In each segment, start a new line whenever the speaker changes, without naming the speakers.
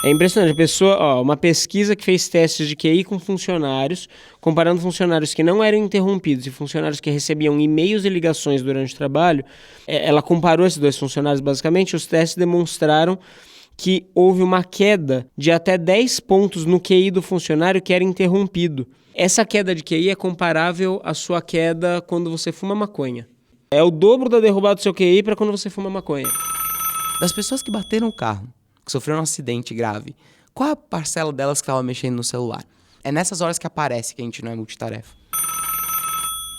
É impressionante, a pessoa, uma pesquisa que fez testes de QI com funcionários, comparando funcionários que não eram interrompidos e funcionários que recebiam e-mails e ligações durante o trabalho, ela comparou esses dois funcionários basicamente, os testes demonstraram que houve uma queda de até 10 pontos no QI do funcionário que era interrompido. Essa queda de QI é comparável à sua queda quando você fuma maconha. É o dobro da derrubada do seu QI para quando você fuma maconha.
Das pessoas que bateram o carro, que sofreram um acidente grave, qual a parcela delas que estava mexendo no celular? É nessas horas que aparece que a gente não é multitarefa.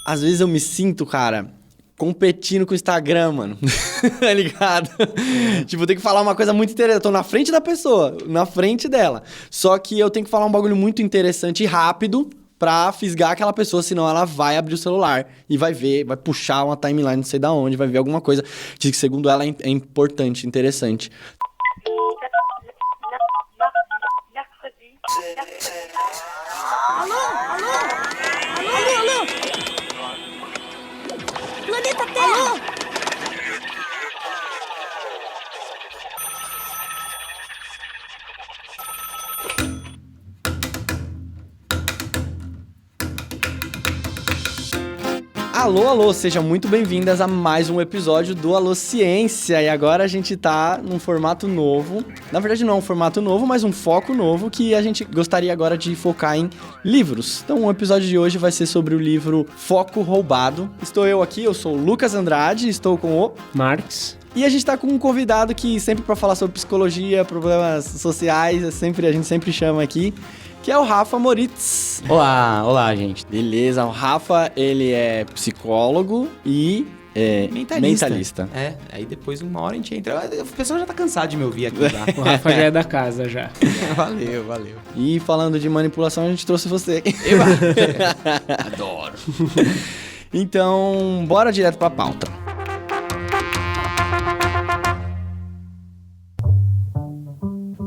Às vezes eu me sinto, cara, competindo com o Instagram, mano. Tá ligado? Tipo, eu tenho que falar uma coisa muito interessante. Eu tô na frente da pessoa, na frente dela. Só que eu tenho que falar um bagulho muito interessante e rápido pra fisgar aquela pessoa, senão ela vai abrir o celular e vai ver, vai puxar uma timeline não sei da onde, vai ver alguma coisa que, segundo ela, é importante, interessante.
Alô? Planeta Terra!
Alô, sejam muito bem-vindas a mais um episódio do Alô Ciência. E agora a gente tá num formato novo. Na verdade não é um formato novo, mas um foco novo que a gente gostaria agora de focar em livros. Então o episódio de hoje vai ser sobre o livro Foco Roubado. Estou eu aqui, eu sou o Lucas Andrade, estou com o
Marx.
E a gente tá com um convidado que sempre para falar sobre psicologia, problemas sociais, a gente sempre chama aqui, que é o Rafa Moritz.
Olá, gente.
Beleza, o Rafa, ele é psicólogo e mentalista.
Aí depois uma hora a gente entra. O pessoal já tá cansado de me ouvir aqui já.
O Rafa já é da casa, já.
Valeu.
E falando de manipulação, a gente trouxe você.
Adoro.
Então, bora direto pra pauta.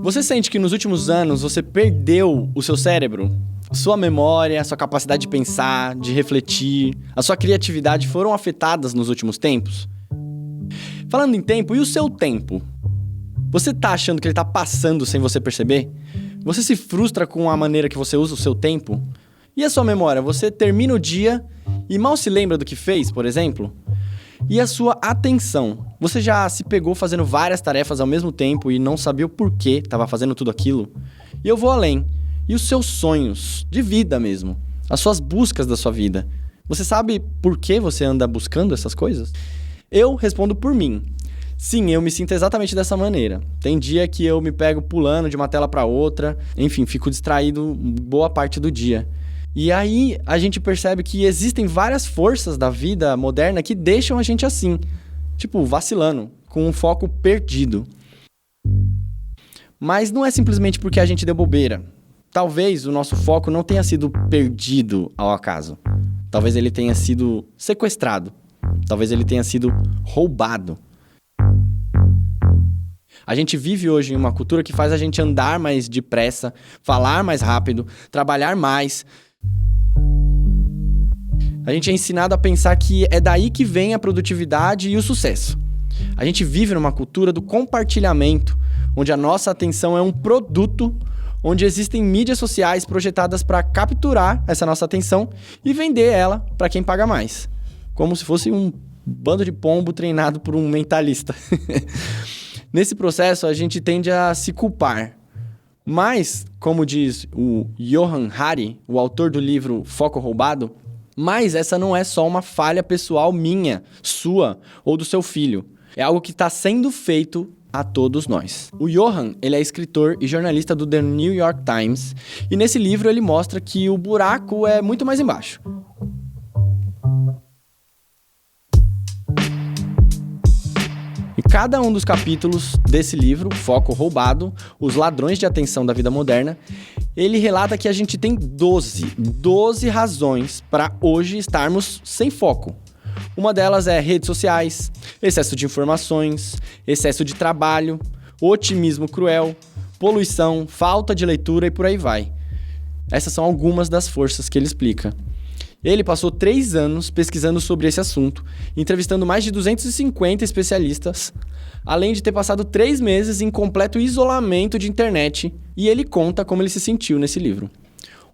Você sente que nos últimos anos você perdeu o seu cérebro? Sua memória, sua capacidade de pensar, de refletir, a sua criatividade foram afetadas nos últimos tempos? Falando em tempo, e o seu tempo? Você tá achando que ele tá passando sem você perceber? Você se frustra com a maneira que você usa o seu tempo? E a sua memória? Você termina o dia e mal se lembra do que fez, por exemplo? E a sua atenção? Você já se pegou fazendo várias tarefas ao mesmo tempo e não sabia o porquê estava fazendo tudo aquilo? E eu vou além. E os seus sonhos, de vida mesmo? As suas buscas da sua vida? Você sabe por que você anda buscando essas coisas? Eu respondo por mim. Sim, eu me sinto exatamente dessa maneira. Tem dia que eu me pego pulando de uma tela para outra, enfim, fico distraído boa parte do dia. E aí a gente percebe que existem várias forças da vida moderna que deixam a gente assim, tipo, vacilando, com um foco perdido. Mas não é simplesmente porque a gente deu bobeira. Talvez o nosso foco não tenha sido perdido ao acaso. Talvez ele tenha sido sequestrado. Talvez ele tenha sido roubado. A gente vive hoje em uma cultura que faz a gente andar mais depressa, falar mais rápido, trabalhar mais. A gente é ensinado a pensar que é daí que vem a produtividade e o sucesso. A gente vive numa cultura do compartilhamento, onde a nossa atenção é um produto, onde existem mídias sociais projetadas para capturar essa nossa atenção e vender ela para quem paga mais. Como se fosse um bando de pombo treinado por um mentalista. Nesse processo, a gente tende a se culpar. Mas, como diz o Johann Hari, o autor do livro Foco Roubado, mas essa não é só uma falha pessoal minha, sua ou do seu filho. É algo que está sendo feito a todos nós. O Johann, ele é escritor e jornalista do The New York Times, e nesse livro ele mostra que o buraco é muito mais embaixo. E cada um dos capítulos desse livro, Foco Roubado, Os Ladrões de Atenção da Vida Moderna, ele relata que a gente tem 12 razões para hoje estarmos sem foco. Uma delas é redes sociais, excesso de informações, excesso de trabalho, otimismo cruel, poluição, falta de leitura e por aí vai. Essas são algumas das forças que ele explica. Ele passou 3 anos pesquisando sobre esse assunto, entrevistando mais de 250 especialistas, além de ter passado 3 meses em completo isolamento de internet, e ele conta como ele se sentiu nesse livro.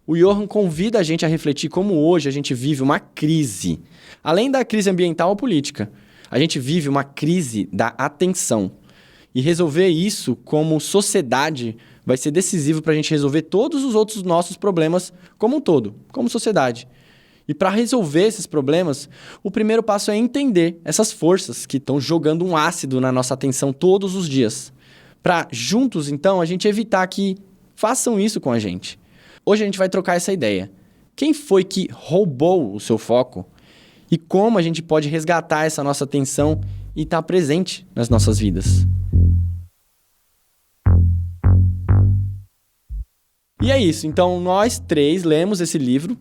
O Johan convida a gente a refletir como hoje a gente vive uma crise. Além da crise ambiental ou política, a gente vive uma crise da atenção. E resolver isso como sociedade vai ser decisivo para a gente resolver todos os outros nossos problemas como um todo, como sociedade. E para resolver esses problemas, o primeiro passo é entender essas forças que estão jogando um ácido na nossa atenção todos os dias. Para juntos, então, a gente evitar que façam isso com a gente. Hoje a gente vai trocar essa ideia. Quem foi que roubou o seu foco? E como a gente pode resgatar essa nossa atenção e estar presente nas nossas vidas? E é isso. Então, nós 3 lemos esse livro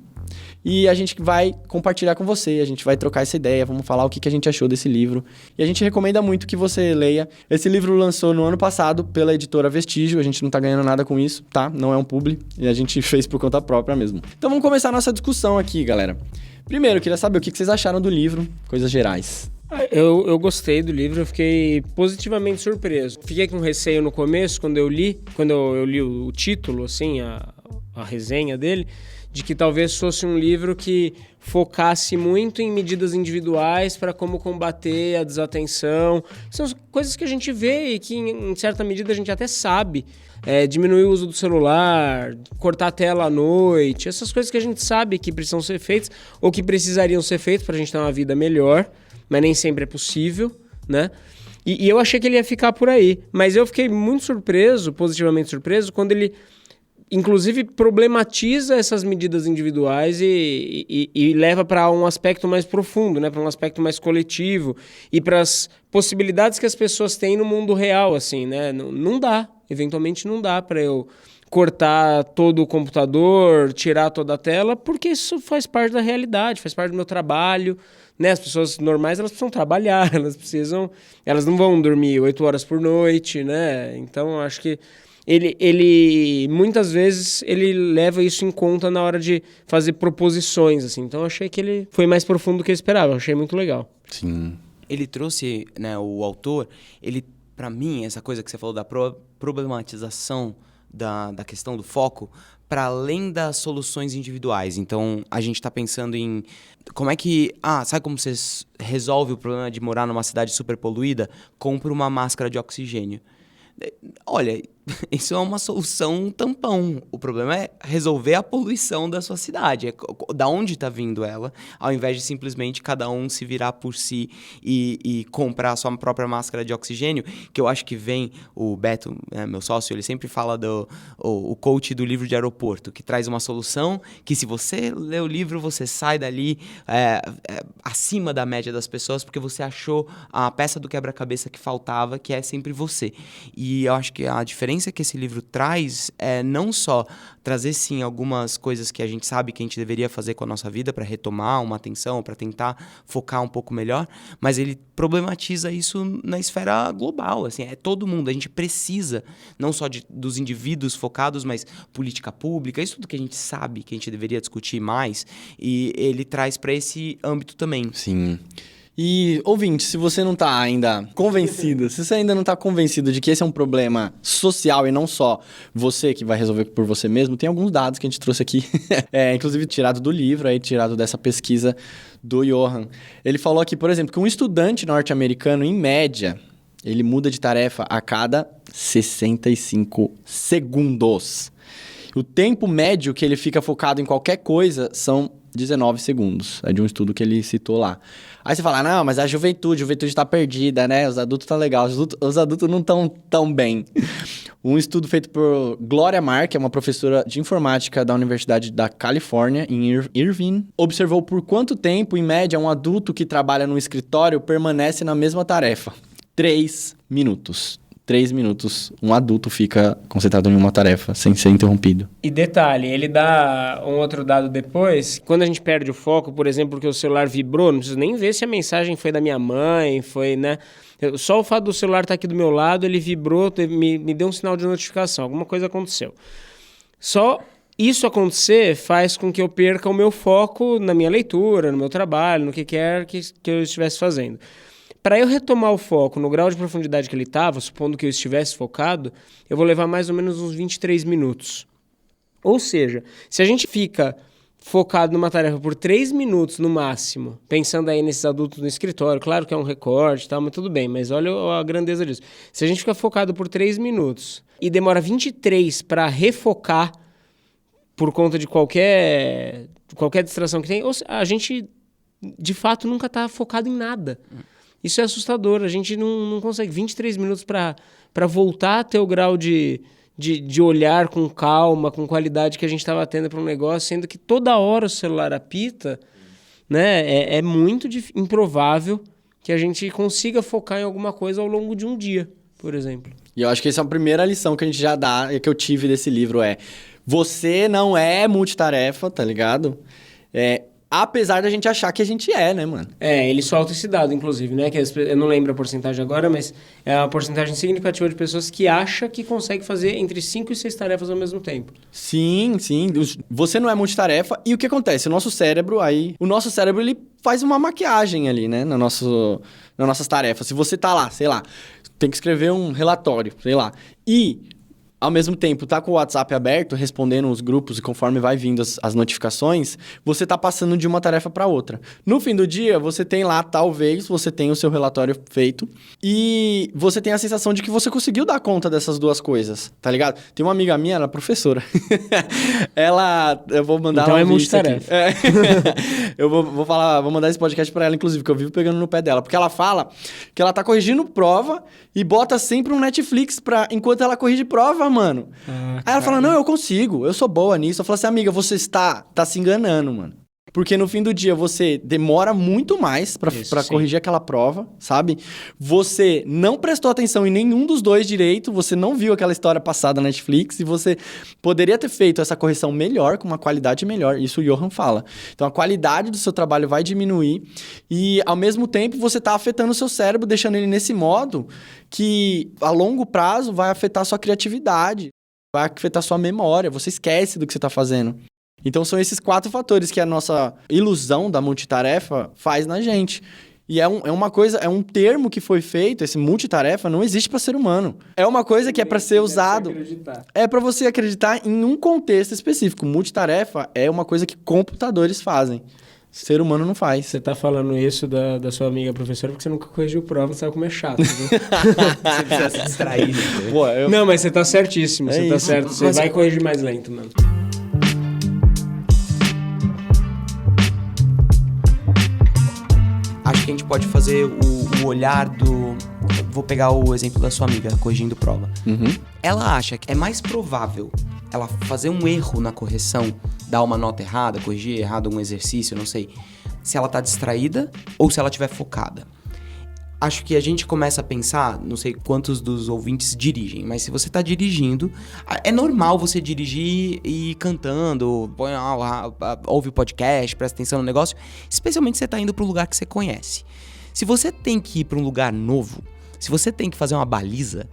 e a gente vai compartilhar com você, a gente vai trocar essa ideia, vamos falar o que a gente achou desse livro. E a gente recomenda muito que você leia. Esse livro lançou no ano passado pela editora Vestígio, a gente não tá ganhando nada com isso, tá? Não é um publi, e a gente fez por conta própria mesmo. Então vamos começar a nossa discussão aqui, galera. Primeiro, eu queria saber o que vocês acharam do livro, coisas gerais.
Eu gostei do livro, eu fiquei positivamente surpreso. Fiquei com receio no começo, quando eu li o título, assim, a resenha dele, de que talvez fosse um livro que focasse muito em medidas individuais para como combater a desatenção. São coisas que a gente vê e que, em certa medida, a gente até sabe. Diminuir o uso do celular, cortar a tela à noite, essas coisas que a gente sabe que precisam ser feitas ou que precisariam ser feitas para a gente ter uma vida melhor, mas nem sempre é possível, né? E eu achei que ele ia ficar por aí, mas eu fiquei muito surpreso, positivamente surpreso, quando ele inclusive problematiza essas medidas individuais e leva para um aspecto mais profundo, né? Para um aspecto mais coletivo e para as possibilidades que as pessoas têm no mundo real, assim, né? Não dá, eventualmente não dá para eu cortar todo o computador, tirar toda a tela, porque isso faz parte da realidade, faz parte do meu trabalho, né? As pessoas normais, elas precisam trabalhar, elas não vão dormir 8 horas por noite, né? Então, eu acho que ele muitas vezes ele leva isso em conta na hora de fazer proposições, assim. Então eu achei que ele foi mais profundo do que eu esperava, eu achei muito legal.
Sim.
Ele trouxe, né, o autor, para mim, essa coisa que você falou da problematização da questão do foco, para além das soluções individuais. Então, a gente está pensando em como é que... sabe como você resolve o problema de morar numa cidade super poluída? Compra uma máscara de oxigênio. Olha, isso é uma solução tampão. O problema é resolver a poluição da sua cidade. Da onde está vindo ela, ao invés de simplesmente cada um se virar por si e comprar a sua própria máscara de oxigênio, que eu acho que vem, o Beto, meu sócio, ele sempre fala o coach do livro de aeroporto, que traz uma solução que, se você lê o livro, você sai dali acima da média das pessoas, porque você achou a peça do quebra-cabeça que faltava, que é sempre você. E eu acho que a diferença que esse livro traz é não só trazer, sim, algumas coisas que a gente sabe que a gente deveria fazer com a nossa vida para retomar uma atenção, para tentar focar um pouco melhor, mas ele problematiza isso na esfera global, assim, é todo mundo. A gente precisa não só dos indivíduos focados, mas política pública, isso tudo que a gente sabe que a gente deveria discutir mais, e ele traz para esse âmbito também.
Sim. E, ouvinte, se você não está ainda convencido, se você ainda não está convencido de que esse é um problema social e não só você que vai resolver por você mesmo, tem alguns dados que a gente trouxe aqui, inclusive tirado do livro, tirado dessa pesquisa do Johan. Ele falou aqui, por exemplo, que um estudante norte-americano, em média, ele muda de tarefa a cada 65 segundos. O tempo médio que ele fica focado em qualquer coisa são 19 segundos. É de um estudo que ele citou lá. Aí você fala, não, mas a juventude tá perdida, né? Os adultos estão legais, os adultos não estão tão bem. Um estudo feito por Gloria Marr, que é uma professora de informática da Universidade da Califórnia, em Irvine, observou por quanto tempo, em média, um adulto que trabalha no escritório permanece na mesma tarefa. 3 minutos. 3 minutos, um adulto fica concentrado em uma tarefa, sem ser interrompido.
E detalhe, ele dá um outro dado depois, quando a gente perde o foco, por exemplo, porque o celular vibrou, não preciso nem ver se a mensagem foi da minha mãe, foi, né? Só o fato do celular estar aqui do meu lado, ele vibrou, me deu um sinal de notificação, alguma coisa aconteceu. Só Isso acontecer faz com que eu perca o meu foco na minha leitura, no meu trabalho, no que quer que eu estivesse fazendo. Para eu retomar o foco no grau de profundidade que ele estava, supondo que eu estivesse focado, eu vou levar mais ou menos uns 23 minutos. Ou seja, se a gente fica focado numa tarefa por 3 minutos no máximo, pensando aí nesses adultos no escritório, claro que é um recorte e tal, mas tudo bem, mas olha a grandeza disso. Se a gente fica focado por 3 minutos e demora 23 para refocar por conta de qualquer distração que tem, a gente de fato nunca está focado em nada. Isso é assustador, a gente não consegue 23 minutos para voltar a ter o grau de olhar com calma, com qualidade que a gente estava tendo para um negócio, sendo que toda hora o celular apita, né? É muito improvável que a gente consiga focar em alguma coisa ao longo de um dia, por exemplo.
E eu acho que essa é a primeira lição que a gente já dá, e que eu tive desse livro você não é multitarefa, tá ligado? Apesar da gente achar que a gente né, mano?
Ele solta esse dado, inclusive, né? Que eu não lembro a porcentagem agora, mas é uma porcentagem significativa de pessoas que acha que consegue fazer entre 5 e 6 tarefas ao mesmo tempo.
Sim. Você não é multitarefa. E o que acontece? O nosso cérebro, ele faz uma maquiagem ali, né? Nas nossas tarefas. Se você tá lá, sei lá, tem que escrever um relatório, sei lá. E ao mesmo tempo, tá com o WhatsApp aberto, respondendo os grupos e conforme vai vindo as notificações, você tá passando de uma tarefa para outra. No fim do dia, você tem lá, talvez, você tenha o seu relatório feito e você tem a sensação de que você conseguiu dar conta dessas duas coisas, tá ligado? Tem uma amiga minha, ela é professora. Eu vou mandar
então
ela
multitarefa.
Eu vou mandar esse podcast para ela, inclusive, que eu vivo pegando no pé dela, porque ela fala que ela tá corrigindo prova e bota sempre um Netflix enquanto ela corrige prova, mano. Aí ela fala, não, eu consigo, eu sou boa nisso. Eu falo assim, amiga, você tá se enganando, mano. Porque no fim do dia você demora muito mais pra corrigir aquela prova, sabe? Você não prestou atenção em nenhum dos dois direito, você não viu aquela história passada na Netflix e você poderia ter feito essa correção melhor, com uma qualidade melhor. Isso o Johan fala. Então a qualidade do seu trabalho vai diminuir e ao mesmo tempo você tá afetando o seu cérebro, deixando ele nesse modo que a longo prazo vai afetar a sua criatividade, vai afetar a sua memória, você esquece do que você tá fazendo. Então são esses 4 fatores que a nossa ilusão da multitarefa faz na gente. E é um termo que foi feito, esse multitarefa não existe para ser humano. É uma coisa que é para ser usado. É para você acreditar em um contexto específico. Multitarefa é uma coisa que computadores fazem. Ser humano não faz.
Você tá falando isso da sua amiga professora porque você nunca corrigiu prova, sabe como é chato, viu?
Você precisa se distrair.
Pô, Não, mas você tá certíssimo, você tá certo. Você vai corrigir mais lento, mano.
Acho que a gente pode fazer o olhar do... Vou pegar o exemplo da sua amiga corrigindo prova.
Uhum.
Ela acha que é mais provável ela fazer um erro na correção, dar uma nota errada, corrigir errado um exercício, não sei, se ela tá distraída ou se ela estiver focada. Acho que a gente começa a pensar, não sei quantos dos ouvintes dirigem, mas se você tá dirigindo, é normal você dirigir e ir cantando, ouve o podcast, presta atenção no negócio, especialmente se você tá indo para um lugar que você conhece. Se você tem que ir para um lugar novo, se você tem que fazer uma baliza,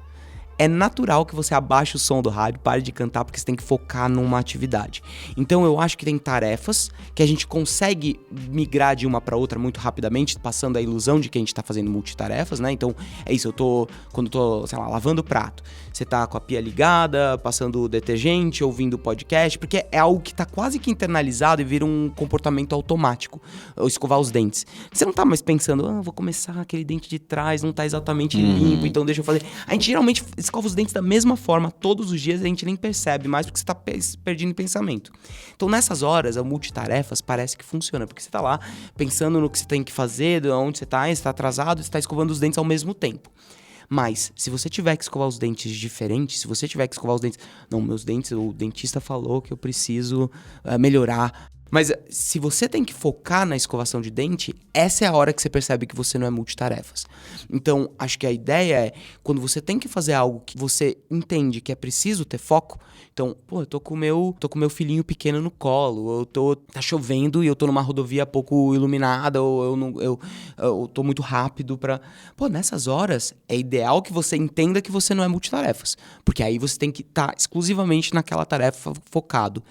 é natural que você abaixe o som do rádio, pare de cantar, porque você tem que focar numa atividade. Então eu acho que tem tarefas que a gente consegue migrar de uma para outra muito rapidamente, passando a ilusão de que a gente tá fazendo multitarefas, né? Então é isso, quando eu tô, sei lá, lavando o prato, você tá com a pia ligada, passando o detergente, ouvindo o podcast, porque é algo que tá quase que internalizado e vira um comportamento automático, ou escovar os dentes. Você não tá mais pensando, vou começar aquele dente de trás, não tá exatamente limpo, então deixa eu fazer. A gente geralmente escova os dentes da mesma forma todos os dias, a gente nem percebe mais porque você tá perdido em pensamento. Então nessas horas, a multitarefas parece que funciona, porque você tá lá pensando no que você tem que fazer, de onde você tá atrasado, você tá escovando os dentes ao mesmo tempo. Mas, se você tiver que escovar os dentes diferentes, se você tiver que escovar os dentes... Não, meus dentes, o dentista falou que eu preciso melhorar. Mas se você tem que focar na escovação de dente, essa é a hora que você percebe que você não é multitarefas. Então, acho que a ideia é, quando você tem que fazer algo que você entende que é preciso ter foco, então, pô, eu tô com o meu filhinho pequeno no colo, tá chovendo e eu tô numa rodovia pouco iluminada, ou eu tô muito rápido pra... Pô, nessas horas, é ideal que você entenda que você não é multitarefas, porque aí você tem que estar exclusivamente naquela tarefa focado.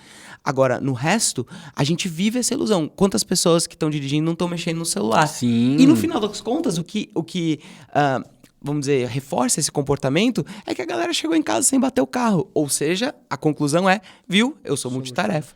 Agora, no resto, a gente vive essa ilusão. Quantas pessoas que estão dirigindo não estão mexendo no celular?
Sim.
E no final das contas, o que vamos dizer, reforça esse comportamento é que a galera chegou em casa sem bater o carro. Ou seja, a conclusão é, viu, eu sou multitarefa.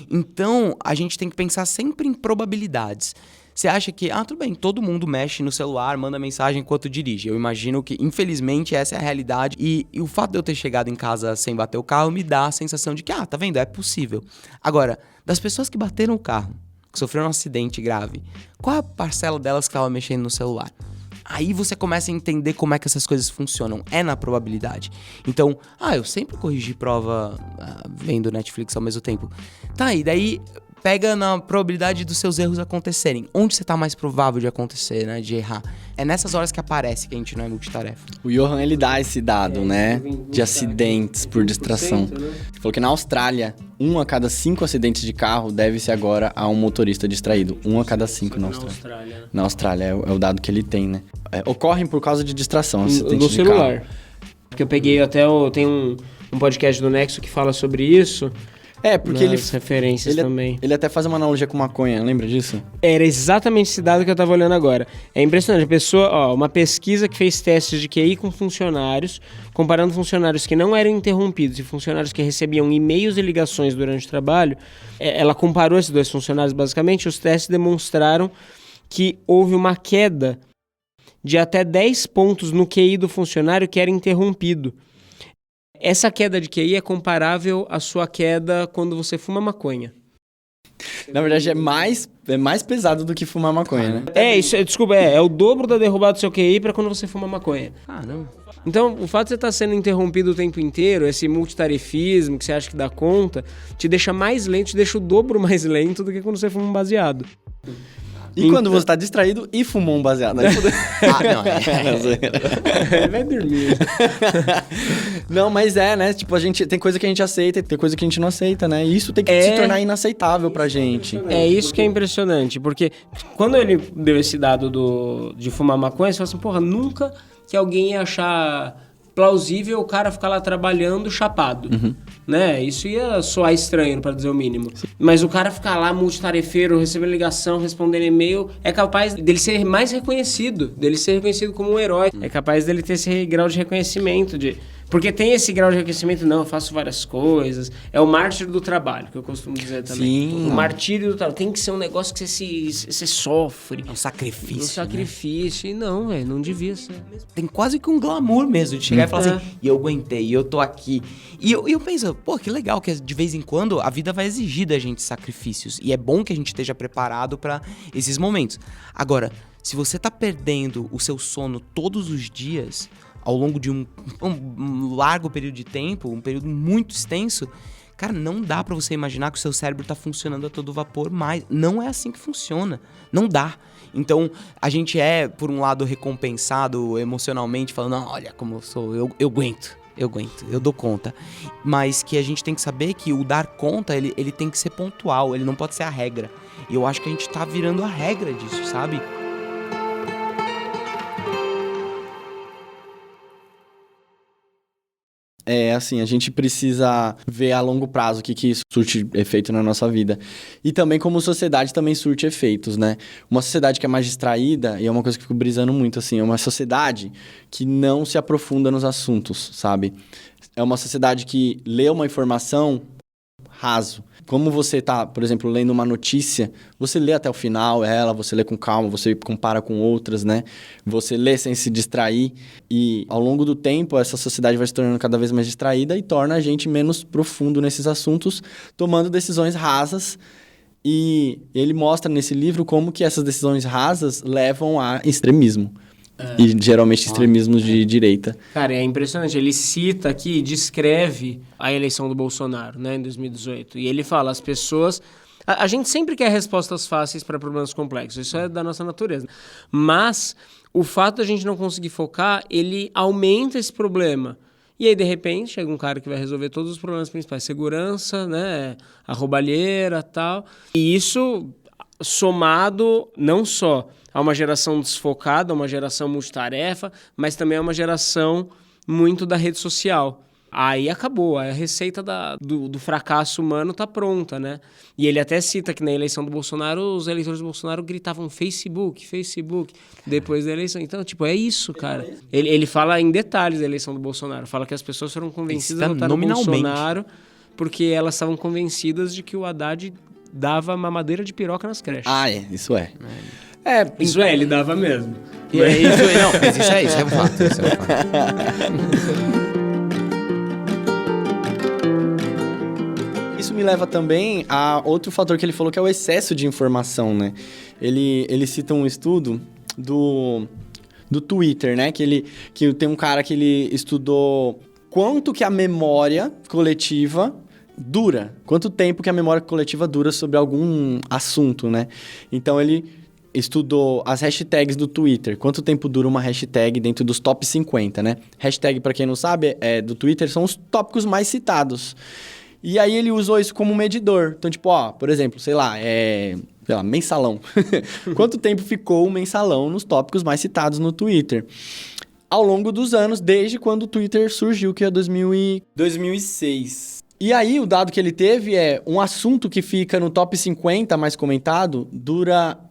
Então, a gente tem que pensar sempre em probabilidades. Você acha que, tudo bem, todo mundo mexe no celular, manda mensagem enquanto dirige. Eu imagino que, infelizmente, essa é a realidade. E o fato de eu ter chegado em casa sem bater o carro me dá a sensação de que, tá vendo, é possível. Agora, das pessoas que bateram o carro, que sofreram um acidente grave, qual a parcela delas que estava mexendo no celular? Aí você começa a entender como é que essas coisas funcionam. É na probabilidade. Então, eu sempre corrigi prova vendo Netflix ao mesmo tempo. Tá, e daí... Pega na probabilidade dos seus erros acontecerem. Onde você tá mais provável de acontecer, né? De errar. É nessas horas que aparece que a gente não é multitarefa.
O Johan, ele dá esse dado, né? De acidentes por distração. Ele falou que na Austrália, 1 a cada 5 acidentes de carro deve-se agora a um motorista distraído. 1 a cada 5 na Austrália. Na Austrália, é o dado que ele tem, né? Ocorrem por causa de distração, acidente
no
de
celular.
carro.
Porque eu peguei tem um podcast do Nexo que fala sobre isso.
Porque
nas referências também.
Ele até faz uma analogia com maconha, lembra disso?
Era exatamente esse dado que eu tava olhando agora. É impressionante. A pessoa, uma pesquisa que fez testes de QI com funcionários, comparando funcionários que não eram interrompidos e funcionários que recebiam e-mails e ligações durante o trabalho, ela comparou esses dois funcionários basicamente. Os testes demonstraram que houve uma queda de até 10 pontos no QI do funcionário que era interrompido. Essa queda de QI é comparável à sua queda quando você fuma maconha.
Na verdade, é mais pesado do que fumar maconha, né?
É o dobro da derrubada do seu QI para quando você fuma maconha.
Não.
Então, o fato de você estar sendo interrompido o tempo inteiro, esse multitarefismo que você acha que dá conta, te deixa mais lento, te deixa o dobro mais lento do que quando você fuma um baseado.
E quando você tá distraído e fumou um baseado? Aí
Vai dormir.
Não, mas né? Tipo, tem coisa que a gente aceita e tem coisa que a gente não aceita, né? E isso tem que se tornar inaceitável pra gente.
É isso que é impressionante, porque quando ele deu esse dado de fumar maconha, você fala assim, porra, nunca que alguém ia achar plausível o cara ficar lá trabalhando chapado, né? Isso ia soar estranho, pra dizer o mínimo. Sim. Mas o cara ficar lá multitarefeiro, recebendo ligação, respondendo e-mail, é capaz dele ser mais reconhecido, dele ser reconhecido como um herói. É capaz dele ter esse grau de reconhecimento, porque tem esse grau de reconhecimento, eu faço várias coisas. É o mártir do trabalho, que eu costumo dizer também.
Sim.
O martírio do trabalho. Tem que ser um negócio que você sofre.
É um sacrifício.
Um sacrifício. Né? E não, velho, não devia ser.
Tem quase que um glamour mesmo, de chegar e falar assim, e eu aguentei, e eu tô aqui. E eu penso, que legal que de vez em quando a vida vai exigir da gente sacrifícios. E é bom que a gente esteja preparado pra esses momentos. Agora, se você tá perdendo o seu sono todos os dias, ao longo de um largo período de tempo, um período muito extenso, cara, não dá pra você imaginar que o seu cérebro tá funcionando a todo vapor mais. Não é assim que funciona. Não dá. Então, a gente por um lado, recompensado emocionalmente, falando, olha como eu sou, eu aguento, eu dou conta. Mas que a gente tem que saber que o dar conta, ele tem que ser pontual, ele não pode ser a regra. E eu acho que a gente tá virando a regra disso, sabe?
A gente precisa ver a longo prazo o que isso surte efeito na nossa vida. E também, como sociedade, também surte efeitos, né? Uma sociedade que é mais distraída, e é uma coisa que eu fico brisando muito, é uma sociedade que não se aprofunda nos assuntos, sabe? É uma sociedade que lê uma informação raso. Como você tá, por exemplo, lendo uma notícia, você lê até o final você lê com calma, você compara com outras, né? Você lê sem se distrair e ao longo do tempo essa sociedade vai se tornando cada vez mais distraída e torna a gente menos profundo nesses assuntos, tomando decisões rasas. E ele mostra nesse livro como que essas decisões rasas levam a extremismo. E geralmente extremismos de direita.
Cara, é impressionante. Ele cita aqui, descreve a eleição do Bolsonaro, né, em 2018. E ele fala, as pessoas A gente sempre quer respostas fáceis para problemas complexos, isso é da nossa natureza. Mas o fato de a gente não conseguir focar, ele aumenta esse problema. E aí, de repente, chega um cara que vai resolver todos os problemas principais. Segurança, né? A roubalheira e tal. E isso somado não só a uma geração desfocada, a uma geração multitarefa, mas também a uma geração muito da rede social. Aí acabou, a receita do fracasso humano tá pronta, né? E ele até cita que na eleição do Bolsonaro, os eleitores do Bolsonaro gritavam Facebook, depois da eleição. Então, tipo, é isso, cara. Ele fala em detalhes da eleição do Bolsonaro. Fala que as pessoas foram convencidas a votar no Bolsonaro porque elas estavam convencidas de que o Haddad dava mamadeira de piroca nas creches.
Isso é.
Isso ele dava mesmo.
Mas isso é um fato. Isso é um fato.
Isso me leva também a outro fator que ele falou, que é o excesso de informação, né? Ele cita um estudo do Twitter, né? Que tem um cara que ele estudou quanto que a memória coletiva dura. Quanto tempo que a memória coletiva dura sobre algum assunto, né? Então, ele estudou as hashtags do Twitter. Quanto tempo dura uma hashtag dentro dos top 50, né? Hashtag, para quem não sabe, do Twitter, são os tópicos mais citados. E aí ele usou isso como medidor. Então, tipo, por exemplo, sei lá, mensalão. Quanto tempo ficou o mensalão nos tópicos mais citados no Twitter? Ao longo dos anos, desde quando o Twitter surgiu, que é 2006. E aí, o dado que ele teve é um assunto que fica no top 50 mais comentado,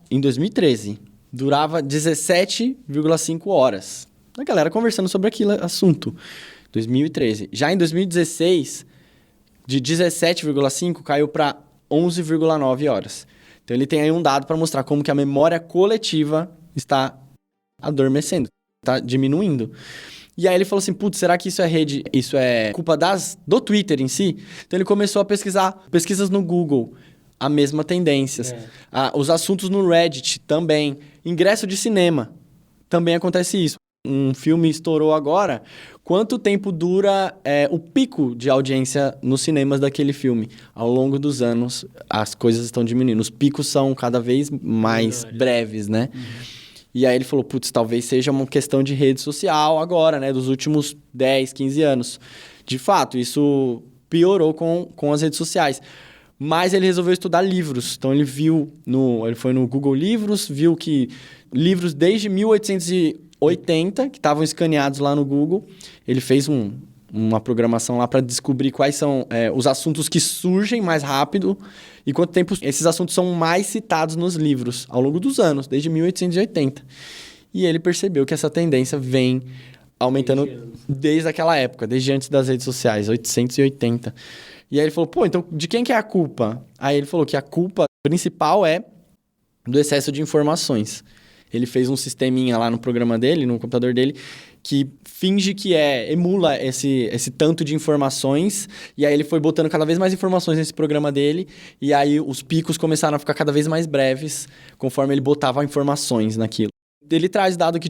em 2013, durava 17,5 horas. A galera conversando sobre aquele assunto. 2013. Já em 2016... de 17,5 caiu para 11,9 horas. Então, ele tem aí um dado para mostrar como que a memória coletiva está adormecendo, está diminuindo. E aí ele falou assim, será que isso é culpa do Twitter em si? Então, ele começou a pesquisas no Google, a mesma tendências. Os assuntos no Reddit também. Ingresso de cinema, também acontece isso. Um filme estourou agora, quanto tempo dura o pico de audiência nos cinemas daquele filme? Ao longo dos anos, as coisas estão diminuindo. Os picos são cada vez mais breves, né? Uhum. E aí ele falou, talvez seja uma questão de rede social agora, né? Dos últimos 10, 15 anos. De fato, isso piorou com as redes sociais. Mas ele resolveu estudar livros. Então, ele foi no Google Livros, viu que livros desde 1880, que estavam escaneados lá no Google. Ele fez uma programação lá para descobrir quais são os assuntos que surgem mais rápido e quanto tempo esses assuntos são mais citados nos livros ao longo dos anos, desde 1880. E ele percebeu que essa tendência vem aumentando desde aquela época, desde antes das redes sociais, 880. E aí ele falou, então de quem que é a culpa? Aí ele falou que a culpa principal é do excesso de informações. Ele fez um sisteminha lá no programa dele, no computador dele, que finge que emula esse tanto de informações, e aí ele foi botando cada vez mais informações nesse programa dele, e aí os picos começaram a ficar cada vez mais breves, conforme ele botava informações naquilo. Ele traz dado que,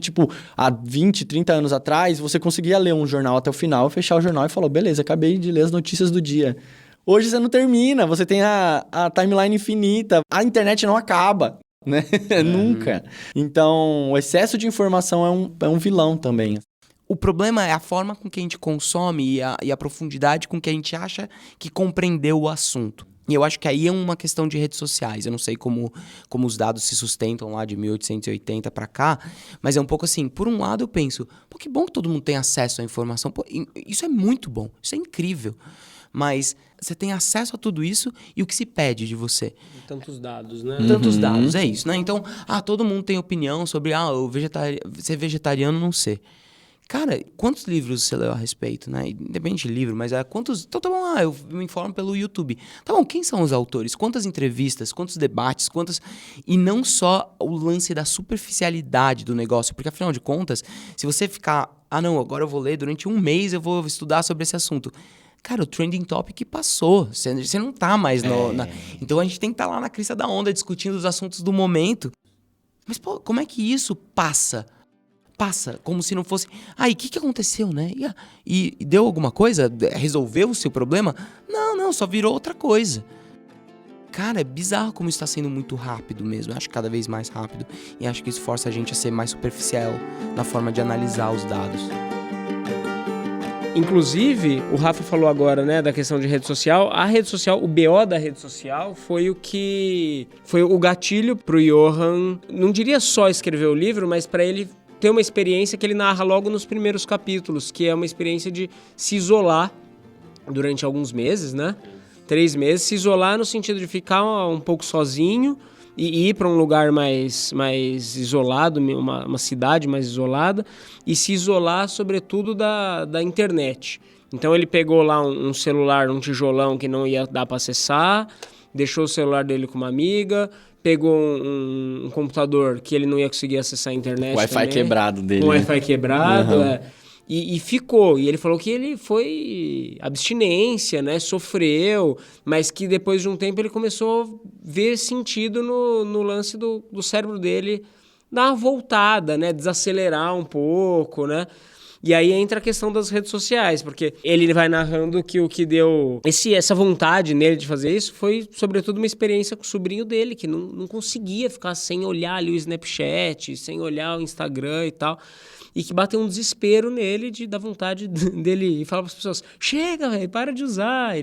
há 20, 30 anos atrás, você conseguia ler um jornal até o final, fechar o jornal e falar, beleza, acabei de ler as notícias do dia. Hoje você não termina, você tem a timeline infinita, a internet não acaba. Né? Nunca. Então, o excesso de informação é um vilão também.
O problema é a forma com que a gente consome e a profundidade com que a gente acha que compreendeu o assunto. E eu acho que aí é uma questão de redes sociais. Eu não sei como os dados se sustentam lá de 1880 para cá, mas é um pouco assim, por um lado eu penso, que bom que todo mundo tem acesso à informação. Isso é muito bom, isso é incrível. Mas você tem acesso a tudo isso e o que se pede de você?
Tantos dados, né?
Tantos dados, é isso, né? Então, todo mundo tem opinião sobre ser vegetariano, não ser. Cara, quantos livros você leu a respeito, né? Independente de livro, mas quantos... Então tá bom, eu me informo pelo YouTube. Tá bom, quem são os autores? Quantas entrevistas? Quantos debates? E não só o lance da superficialidade do negócio, porque afinal de contas, se você ficar... agora eu vou ler, durante um mês eu vou estudar sobre esse assunto. Cara, o trending topic passou. Você não tá mais Então a gente tem que estar lá na crista da onda discutindo os assuntos do momento. Mas, como é que isso passa? Passa como se não fosse... E o que aconteceu, né? E deu alguma coisa? Resolveu o seu problema? Não, só virou outra coisa. cara, é bizarro como isso tá sendo muito rápido mesmo. Eu acho cada vez mais rápido. E acho que isso força a gente a ser mais superficial na forma de analisar os dados.
Inclusive, o Rafa falou agora, né, da questão de rede social. A rede social, o BO da rede social foi o gatilho pro Johan, não diria só escrever o livro, mas para ele ter uma experiência que ele narra logo nos primeiros capítulos, que é uma experiência de se isolar durante alguns meses, né? 3 meses, se isolar no sentido de ficar um pouco sozinho e ir para um lugar mais isolado, uma cidade mais isolada, e se isolar, sobretudo, da internet. Então ele pegou lá um celular, um tijolão que não ia dar para acessar, deixou o celular dele com uma amiga, pegou um computador que ele não ia conseguir acessar a internet.
O Wi-Fi quebrado dele.
Com o Wi-Fi quebrado,
Uhum.
E ficou. E ele falou que ele foi abstinência, né? Sofreu, mas que depois de um tempo ele começou a ver sentido no lance do cérebro dele dar uma voltada, né? Desacelerar um pouco, né? E aí entra a questão das redes sociais, porque ele vai narrando que o que deu essa vontade nele de fazer isso foi, sobretudo, uma experiência com o sobrinho dele, que não conseguia ficar sem olhar ali o Snapchat, sem olhar o Instagram e tal. E que bateu um desespero nele da vontade dele. E fala para as pessoas, chega, velho, para de usar.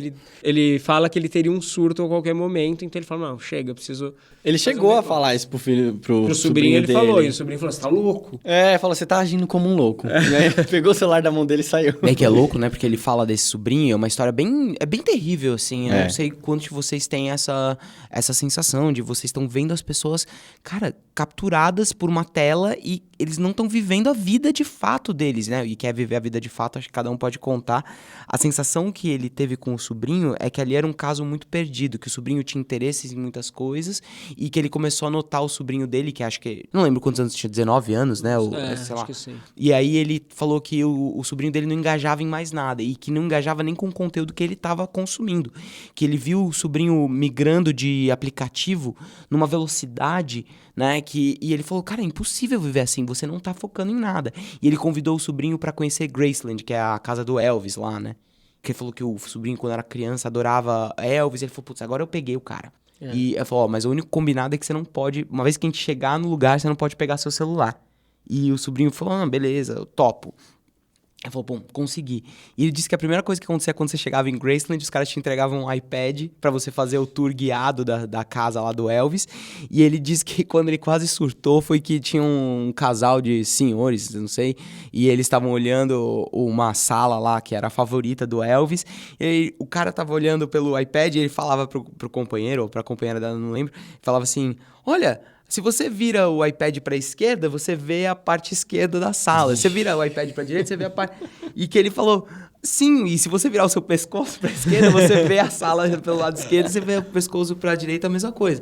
Ele fala que ele teria um surto a qualquer momento, então ele fala, não, chega, eu preciso...
Ele chegou a falar isso pro
sobrinho ele
dele.
falou, e o sobrinho falou, você tá louco?
Falou, você tá agindo como um louco. E aí, pegou o celular da mão dele e saiu.
É que é louco, né? Porque ele fala desse sobrinho, é uma história bem terrível, assim. Eu não sei quantos de vocês têm essa sensação de vocês estão vendo as pessoas, cara, capturadas por uma tela e eles não estão vivendo a vida de fato deles, né? E quer viver a vida de fato, acho que cada um pode contar. A sensação que ele teve com o sobrinho é que ali era um caso muito perdido, que o sobrinho tinha interesses em muitas coisas e que ele começou a notar o sobrinho dele, que acho que... Não lembro quantos anos tinha, 19 anos, né? Sei lá.
Acho que sim.
E aí ele falou que o sobrinho dele não engajava em mais nada e que não engajava nem com o conteúdo que ele estava consumindo. Que ele viu o sobrinho migrando de aplicativo numa velocidade, né? E ele falou, cara, é impossível viver assim, você não tá focando em nada. E ele convidou o sobrinho pra conhecer Graceland, que é a casa do Elvis lá, né? Que ele falou que o sobrinho, quando era criança, adorava Elvis. Ele falou, putz, agora eu peguei o cara. E ele falou, mas o único combinado é que você não pode... Uma vez que a gente chegar no lugar, você não pode pegar seu celular. E o sobrinho falou, beleza, eu topo. Ele falou, bom, consegui. E ele disse que a primeira coisa que acontecia quando você chegava em Graceland, os caras te entregavam um iPad pra você fazer o tour guiado da casa lá do Elvis. E ele disse que quando ele quase surtou foi que tinha um casal de senhores, não sei, e eles estavam olhando uma sala lá que era a favorita do Elvis. E aí, o cara tava olhando pelo iPad e ele falava pro companheiro, ou pra companheira dela, não lembro, falava assim, olha... Se você vira o iPad para a esquerda, você vê a parte esquerda da sala. Se você vira o iPad para a direita, você vê a parte... E que ele falou, sim, e se você virar o seu pescoço para a esquerda, você vê a sala pelo lado esquerdo, você vê o pescoço para a direita, a mesma coisa.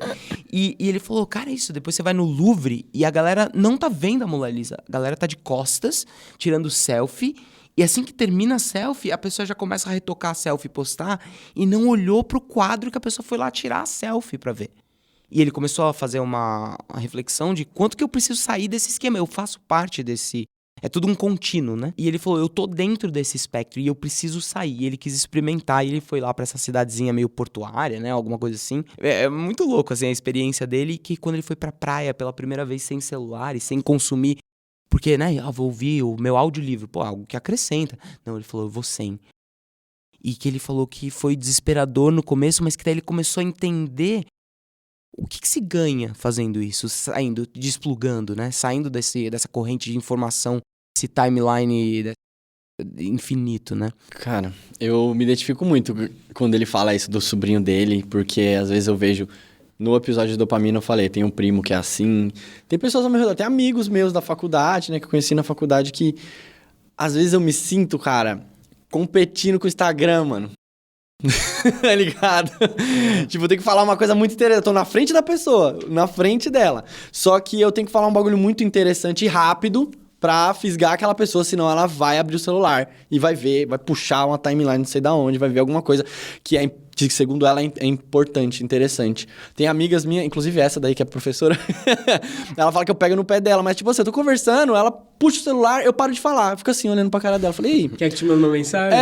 E ele falou, cara, isso, depois você vai no Louvre e a galera não tá vendo a Mona Lisa. A galera tá de costas, tirando selfie, e assim que termina a selfie, a pessoa já começa a retocar a selfie e postar, e não olhou pro quadro que a pessoa foi lá tirar a selfie para ver. E ele começou a fazer uma reflexão de quanto que eu preciso sair desse esquema. Eu faço parte desse... É tudo um contínuo, né? E ele falou, eu tô dentro desse espectro e eu preciso sair. E ele quis experimentar e ele foi lá pra essa cidadezinha meio portuária, né? Alguma coisa assim. É muito louco, assim, a experiência dele. Que quando ele foi pra praia pela primeira vez sem celular e sem consumir... Porque, né? Vou ouvir o meu audiolivro. Pô, algo que acrescenta. Não, ele falou, eu vou sem. E que ele falou que foi desesperador no começo, mas que daí ele começou a entender... O que se ganha fazendo isso, saindo, desplugando, né? Saindo dessa corrente de informação, esse timeline infinito, né?
Cara, eu me identifico muito quando ele fala isso do sobrinho dele, porque às vezes eu vejo... No episódio de dopamina eu falei, tem um primo que é assim... Tem pessoas ao meu redor, tem amigos meus da faculdade, né? Que eu conheci na faculdade que... Às vezes eu me sinto, cara, competindo com o Instagram, mano. Tá ligado? Tipo, eu tenho que falar uma coisa muito interessante. Eu tô na frente da pessoa, na frente dela. Só que eu tenho que falar um bagulho muito interessante e rápido pra fisgar aquela pessoa, senão ela vai abrir o celular e vai ver, vai puxar uma timeline não sei da onde, vai ver alguma coisa que é que segundo ela é importante, interessante. Tem amigas minhas, inclusive essa daí que é professora, ela fala que eu pego no pé dela, mas tipo assim, eu tô conversando, ela puxa o celular, eu paro de falar, eu fico assim olhando pra cara dela, falei, ei...
Quer que te mande uma mensagem?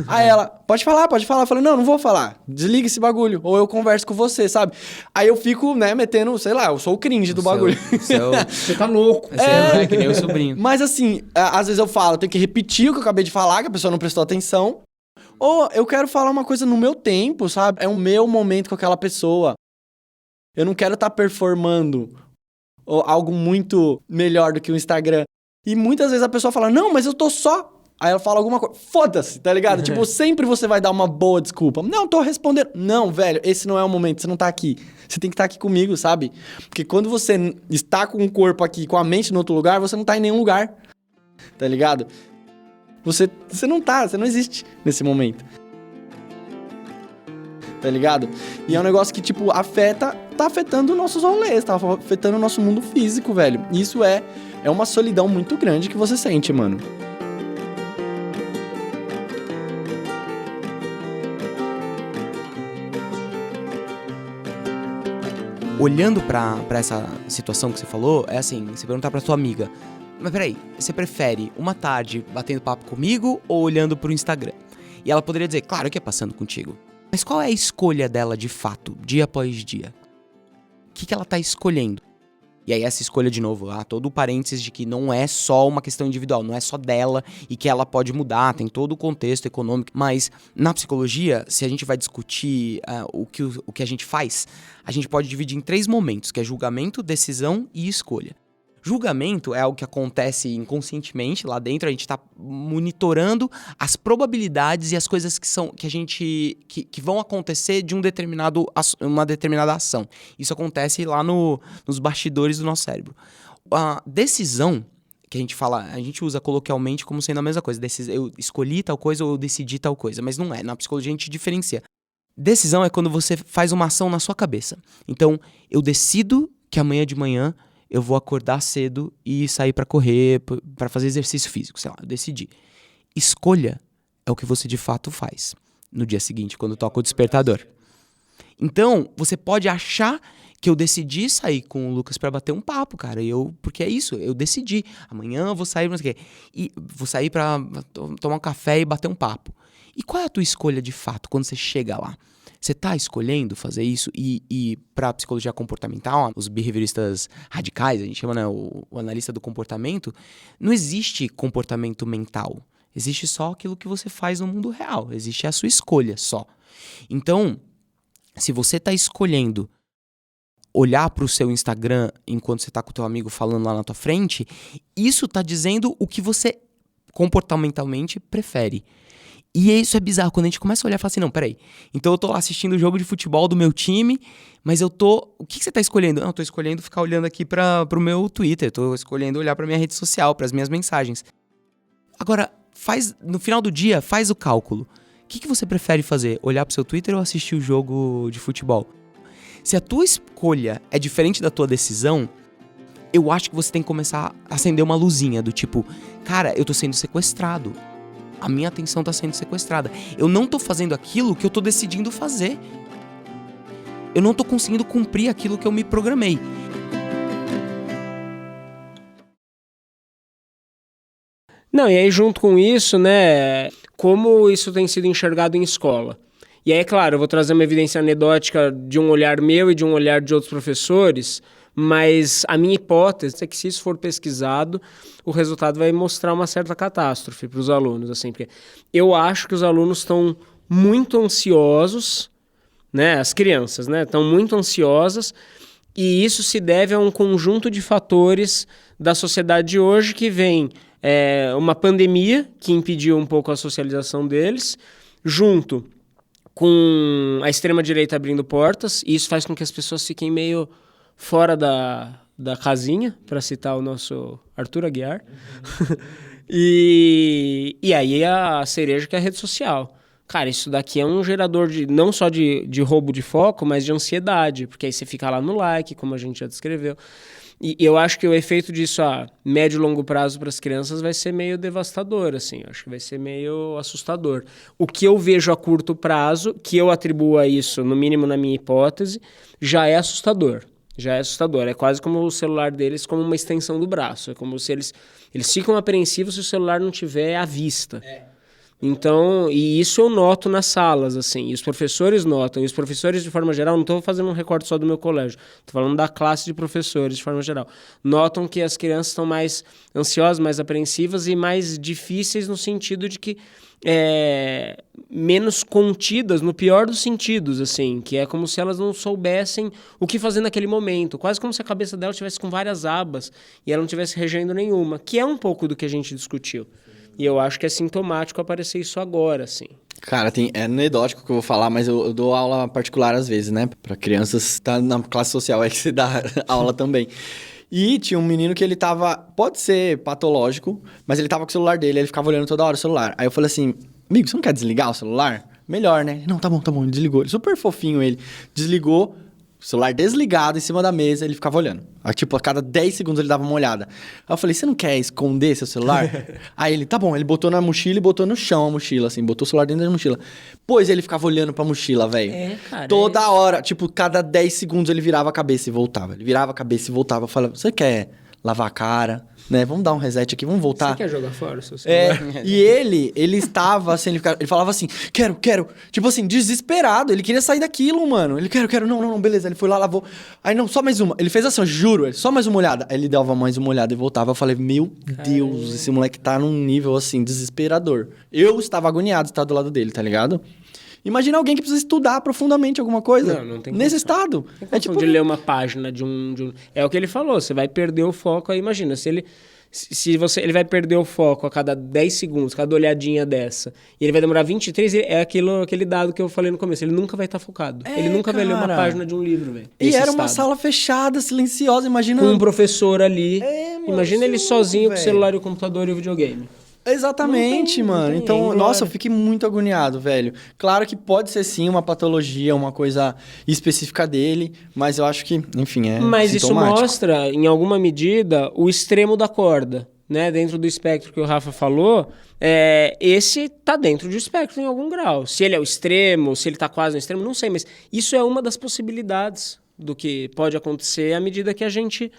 Aí ela, pode falar, eu falei, não vou falar, desliga esse bagulho, ou eu converso com você, sabe? Aí eu fico, né, metendo, sei lá, eu sou o cringe do bagulho.
Você tá louco.
É que nem o sobrinho.
Mas assim, às vezes eu falo, eu tenho que repetir o que eu acabei de falar, que a pessoa não prestou atenção. Ou eu quero falar uma coisa no meu tempo, sabe? É o meu momento com aquela pessoa. Eu não quero estar performando algo muito melhor do que o Instagram. E muitas vezes a pessoa fala, não, mas eu tô só... Aí ela fala alguma coisa, foda-se, tá ligado? Tipo, sempre você vai dar uma boa desculpa. Não, tô respondendo. Não, velho, esse não é o momento, você não tá aqui. Você tem que estar aqui comigo, sabe? Porque quando você está com o corpo aqui, com a mente no outro lugar, você não tá em nenhum lugar. Tá ligado? Você não existe nesse momento. Tá ligado? E é um negócio que, tipo, tá afetando nossos rolês, tá afetando o nosso mundo físico, velho. E isso é uma solidão muito grande que você sente, mano.
Olhando pra essa situação que você falou, é assim, você perguntar pra sua amiga, mas peraí, você prefere uma tarde batendo papo comigo ou olhando pro Instagram? E ela poderia dizer, claro que é passando contigo. Mas qual é a escolha dela de fato, dia após dia? O que ela tá escolhendo? E aí essa escolha, de novo, todo o parênteses de que não é só uma questão individual, não é só dela e que ela pode mudar, tem todo o contexto econômico. Mas na psicologia, se a gente vai discutir o que a gente faz, a gente pode dividir em 3 momentos, que é julgamento, decisão e escolha. Julgamento é algo que acontece inconscientemente lá dentro, a gente está monitorando as probabilidades e as coisas que vão acontecer de uma determinada ação. Isso acontece lá nos bastidores do nosso cérebro. A decisão, que a gente usa coloquialmente como sendo a mesma coisa. Eu escolhi tal coisa ou eu decidi tal coisa, mas não é. Na psicologia a gente diferencia. Decisão é quando você faz uma ação na sua cabeça. Então, eu decido que amanhã de manhã eu vou acordar cedo e sair pra correr, pra fazer exercício físico, sei lá, eu decidi. Escolha é o que você de fato faz no dia seguinte, quando toca o despertador. Então, você pode achar que eu decidi sair com o Lucas pra bater um papo, cara, porque é isso, eu decidi. Amanhã eu vou sair, não sei o quê, e vou sair pra tomar um café e bater um papo. E qual é a tua escolha de fato quando você chega lá? Você tá escolhendo fazer isso? E pra psicologia comportamental, os behavioristas radicais, a gente chama, né, o analista do comportamento, não existe comportamento mental. Existe só aquilo que você faz no mundo real. Existe a sua escolha só. Então, se você tá escolhendo olhar pro seu Instagram enquanto você tá com o teu amigo falando lá na tua frente, isso tá dizendo o que você comportamentalmente prefere. E isso é bizarro, quando a gente começa a olhar e fala assim, não, peraí, então eu tô lá assistindo o jogo de futebol do meu time, mas o que você tá escolhendo? Não, eu tô escolhendo ficar olhando aqui pro meu Twitter, tô escolhendo olhar pra minha rede social, pras minhas mensagens. Agora, no final do dia, faz o cálculo. O que você prefere fazer? Olhar pro seu Twitter ou assistir o jogo de futebol? Se a tua escolha é diferente da tua decisão, eu acho que você tem que começar a acender uma luzinha do tipo, cara, eu tô sendo sequestrado. A minha atenção tá sendo sequestrada. Eu não tô fazendo aquilo que eu tô decidindo fazer. Eu não tô conseguindo cumprir aquilo que eu me programei.
Não, e aí junto com isso, né, como isso tem sido enxergado em escola. E aí, claro, eu vou trazer uma evidência anedótica de um olhar meu e de um olhar de outros professores, mas a minha hipótese é que se isso for pesquisado, o resultado vai mostrar uma certa catástrofe para os alunos, assim, porque eu acho que os alunos estão muito ansiosos, né, as crianças, né, estão muito ansiosas, e isso se deve a um conjunto de fatores da sociedade de hoje que vem uma pandemia que impediu um pouco a socialização deles, junto com a extrema-direita abrindo portas, e isso faz com que as pessoas fiquem meio fora da casinha, para citar o nosso Arthur Aguiar. E aí a cereja que é a rede social. Cara, isso daqui é um gerador não só de roubo de foco, mas de ansiedade, porque aí você fica lá no like, como a gente já descreveu. E eu acho que o efeito disso a médio e longo prazo para as crianças vai ser meio devastador, assim. Eu acho que vai ser meio assustador. O que eu vejo a curto prazo, que eu atribuo a isso, no mínimo na minha hipótese, já é assustador. Já é assustador. É quase como o celular deles como uma extensão do braço. É como se eles ficam apreensivos se o celular não tiver à vista. Então, e isso eu noto nas salas, assim, e os professores notam, e os professores de forma geral, não estou fazendo um recorte só do meu colégio, estou falando da classe de professores de forma geral, notam que as crianças estão mais ansiosas, mais apreensivas e mais difíceis no sentido de que menos contidas, no pior dos sentidos, assim, que é como se elas não soubessem o que fazer naquele momento, quase como se a cabeça dela estivesse com várias abas e ela não estivesse regendo nenhuma, que é um pouco do que a gente discutiu. E eu acho que é sintomático aparecer isso agora, assim.
Cara, é anedótico que eu vou falar, mas eu dou aula particular às vezes, né? Pra crianças, tá na classe social é que você dá aula também. E tinha um menino que ele tava, pode ser patológico, mas ele tava com o celular dele, ele ficava olhando toda hora o celular. Aí eu falei assim, amigo, você não quer desligar o celular? Melhor, né? Não, tá bom, ele desligou. Super fofinho ele. Desligou, o celular desligado em cima da mesa, ele ficava olhando. Aí, tipo, a cada 10 segundos ele dava uma olhada. Aí eu falei, você não quer esconder seu celular? Aí ele, tá bom, ele botou na mochila e botou no chão a mochila, assim, botou o celular dentro da mochila. Pois ele ficava olhando pra mochila, velho.
Cara.
Toda hora, tipo, cada 10 segundos ele virava a cabeça e voltava. Ele virava a cabeça e voltava. Eu falava, você quer lavar a cara? Né? Vamos dar um reset aqui, vamos voltar.
Você quer jogar fora o seu celular?
E ele estava assim, ele falava assim, quero, tipo assim, desesperado, ele queria sair daquilo, mano. Ele, quero, não, beleza, ele foi lá, lavou. Aí, não, só mais uma. Ele fez assim, eu juro, só mais uma olhada. Aí ele dava mais uma olhada e voltava. Eu falei, meu Deus, esse moleque tá num nível, assim, desesperador. Eu estava agoniado de estar do lado dele, tá ligado? Imagina alguém que precisa estudar profundamente alguma coisa.
Não tem
nesse
condição.
estado.
É tipo de ler uma página de um... É o que ele falou, você vai perder o foco. Aí imagina, ele vai perder o foco a cada 10 segundos, cada olhadinha dessa, e ele vai demorar 23, é aquele dado que eu falei no começo, ele nunca vai estar focado. Ele nunca vai ler uma página de um livro, velho.
E era uma sala fechada, silenciosa, imagina...
Com um professor ali.
Mano,
imagina ele sozinho com o
véio.
celular e o computador e o videogame.
Exatamente, mano. Então,
nem
nossa,
hora.
eu fiquei muito agoniado, velho. Claro que pode ser sim uma patologia, uma coisa específica dele, mas eu acho que, enfim, é
Mas isso
sintomático.
mostra, em alguma medida, o extremo da corda, né? Dentro do espectro que o Rafa falou, esse tá dentro do espectro em algum grau. Se ele é o extremo, se ele tá quase no extremo, não sei, mas isso é uma das possibilidades do que pode acontecer à medida que a gente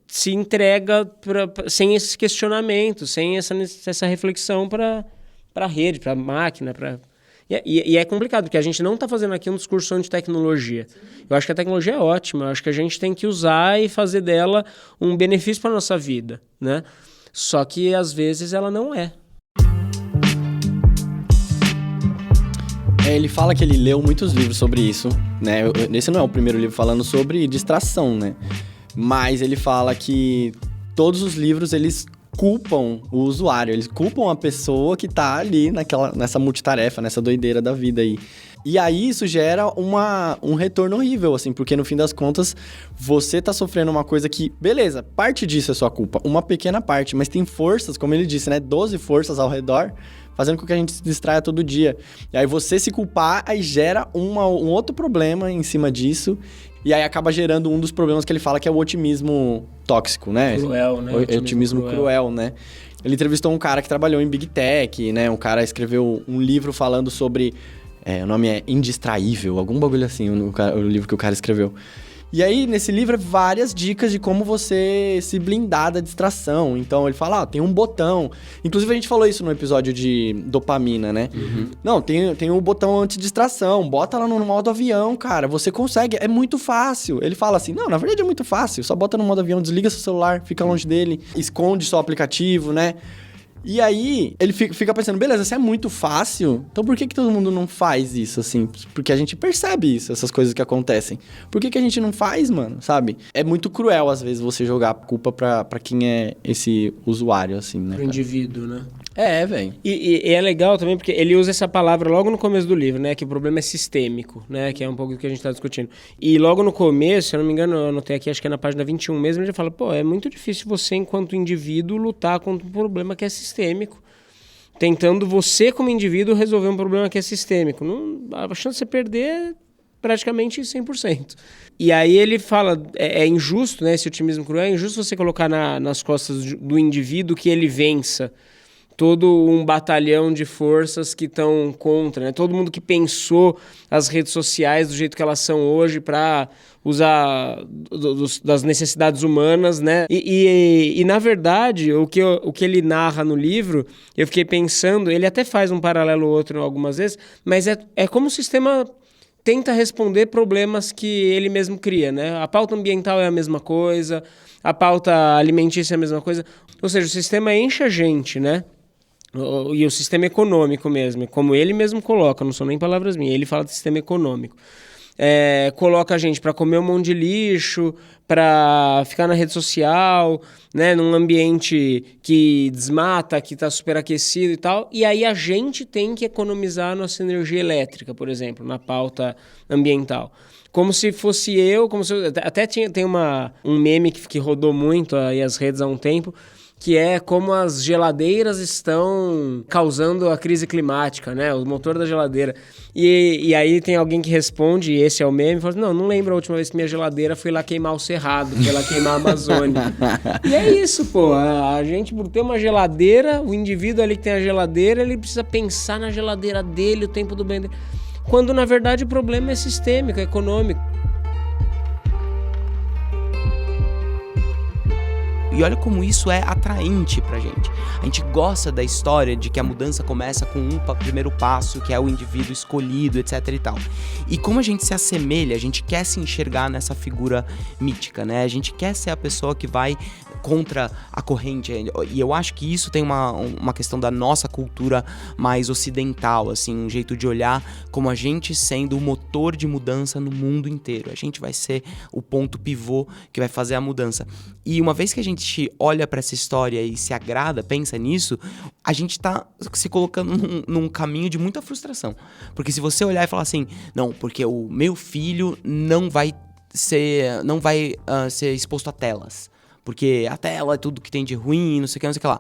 se entrega sem esses questionamentos, sem essa reflexão para a rede, para a máquina. E é complicado, porque a gente não está fazendo aqui um discurso anti-tecnologia. Eu acho que a tecnologia é ótima, eu acho que a gente tem que usar e fazer dela um benefício para a nossa vida, né? Só que, às vezes, ela não é.
Ele fala que ele leu muitos livros sobre isso, né? Esse não é o primeiro livro falando sobre distração, né? Mas ele fala que todos os livros, eles culpam o usuário, eles culpam a pessoa que tá ali nessa multitarefa, nessa doideira da vida aí. E aí isso gera um retorno horrível, assim, porque no fim das contas, você tá sofrendo uma coisa que, beleza, parte disso é sua culpa, uma pequena parte, mas tem forças, como ele disse, né, 12 forças ao redor, fazendo com que a gente se distraia todo dia. E aí você se culpar, aí gera um outro problema em cima disso, e aí acaba gerando um dos problemas que ele fala, que é o otimismo tóxico, né?
Cruel, né?
O otimismo cruel, né? Ele entrevistou um cara que trabalhou em Big Tech, né? Um cara escreveu um livro falando sobre... o nome é Indistraível, algum bagulho assim, o livro que o cara escreveu. E aí, nesse livro, várias dicas de como você se blindar da distração. Então, ele fala, tem um botão. Inclusive, a gente falou isso no episódio de dopamina, né? Uhum. Não, tem um botão anti-distração. Bota lá no modo avião, cara. Você consegue. É muito fácil. Ele fala assim, não, na verdade é muito fácil. Só bota no modo avião, desliga seu celular, fica longe dele. Esconde seu aplicativo, né? E aí, ele fica pensando, beleza, se é muito fácil, então por que todo mundo não faz isso, assim? Porque a gente percebe isso, essas coisas que acontecem. Por que a gente não faz, mano, sabe? É muito cruel, às vezes, você jogar a culpa pra quem é esse usuário, assim, né?
Pro indivíduo, né?
Velho.
E é legal também, porque ele usa essa palavra logo no começo do livro, né? Que o problema é sistêmico, né? Que é um pouco do que a gente tá discutindo. E logo no começo, se eu não me engano, eu anotei aqui, acho que é na página 21 mesmo, ele já fala, é muito difícil você, enquanto indivíduo, lutar contra um problema que é sistêmico, tentando você, como indivíduo, resolver um problema que é sistêmico. A chance de você perder praticamente 100%. E aí ele fala, é injusto, né, esse otimismo cruel, é injusto você colocar nas costas do indivíduo que ele vença todo um batalhão de forças que estão contra, né? Todo mundo que pensou as redes sociais do jeito que elas são hoje para usar das necessidades humanas, né? E na verdade, o que ele narra no livro, eu fiquei pensando, ele até faz um paralelo ou outro algumas vezes, mas é como o sistema tenta responder problemas que ele mesmo cria, né? A pauta ambiental é a mesma coisa, a pauta alimentícia é a mesma coisa, ou seja, o sistema enche a gente, né? E o sistema econômico mesmo, como ele mesmo coloca, não são nem palavras minhas, ele fala de sistema econômico. Coloca a gente para comer um monte de lixo, para ficar na rede social, né, num ambiente que desmata, que está superaquecido e tal, e aí a gente tem que economizar nossa energia elétrica, por exemplo, na pauta ambiental. Como se fosse até tem um meme que rodou muito aí as redes há um tempo, que é como as geladeiras estão causando a crise climática, né? O motor da geladeira. E aí tem alguém que responde, e esse é o meme, e fala assim, não lembro a última vez que minha geladeira foi lá queimar o Cerrado, foi lá queimar a Amazônia. E é isso, pô. A gente, por ter uma geladeira, o indivíduo ali que tem a geladeira, ele precisa pensar na geladeira dele, o tempo do bem dele. Quando, na verdade, o problema é sistêmico, é econômico.
E olha como isso é atraente pra gente. A gente gosta da história de que a mudança começa com um primeiro passo, que é o indivíduo escolhido, etc e tal. E como a gente se assemelha, a gente quer se enxergar nessa figura mítica, né? A gente quer ser a pessoa que vai contra a corrente. E eu acho que isso tem uma questão da nossa cultura mais ocidental, assim, um jeito de olhar como a gente sendo o motor de mudança no mundo inteiro. A gente vai ser o ponto pivô que vai fazer a mudança. E uma vez que a gente olha para essa história e se agrada, pensa nisso, a gente tá se colocando num caminho de muita frustração. Porque se você olhar e falar assim, não, porque o meu filho não vai ser exposto a telas. Porque a tela é tudo que tem de ruim, não sei o que lá.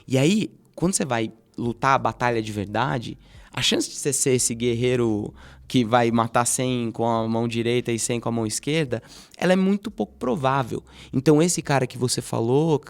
E aí, quando você vai lutar a batalha de verdade, a chance de você ser esse guerreiro que vai matar 100 com a mão direita e 100 com a mão esquerda, ela é muito pouco provável. Então, esse cara que você falou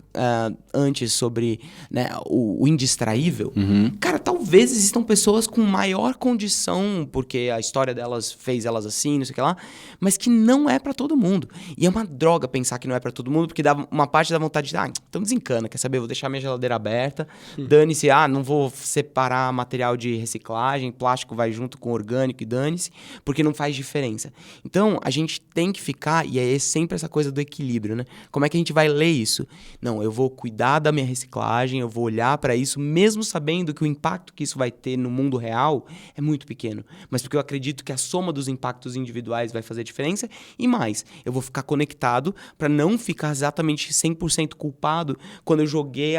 antes sobre, né, o indistraível, cara, talvez existam pessoas com maior condição, porque a história delas fez elas assim, não sei o que lá, mas que não é pra todo mundo. E é uma droga pensar que não é pra todo mundo, porque dá uma parte da vontade de, então desencana, quer saber? Vou deixar minha geladeira aberta, dane-se, não vou separar material de reciclagem, plástico vai junto com orgânico e dane-se, porque não faz diferença. Então, a gente tem que ficar, e é sempre essa coisa do equilíbrio, né? Como é que a gente vai ler isso? Não, eu vou cuidar da minha reciclagem, eu vou olhar para isso, mesmo sabendo que o impacto que isso vai ter no mundo real é muito pequeno. Mas porque eu acredito que a soma dos impactos individuais vai fazer diferença, e mais, eu vou ficar conectado para não ficar exatamente 100% culpado quando eu joguei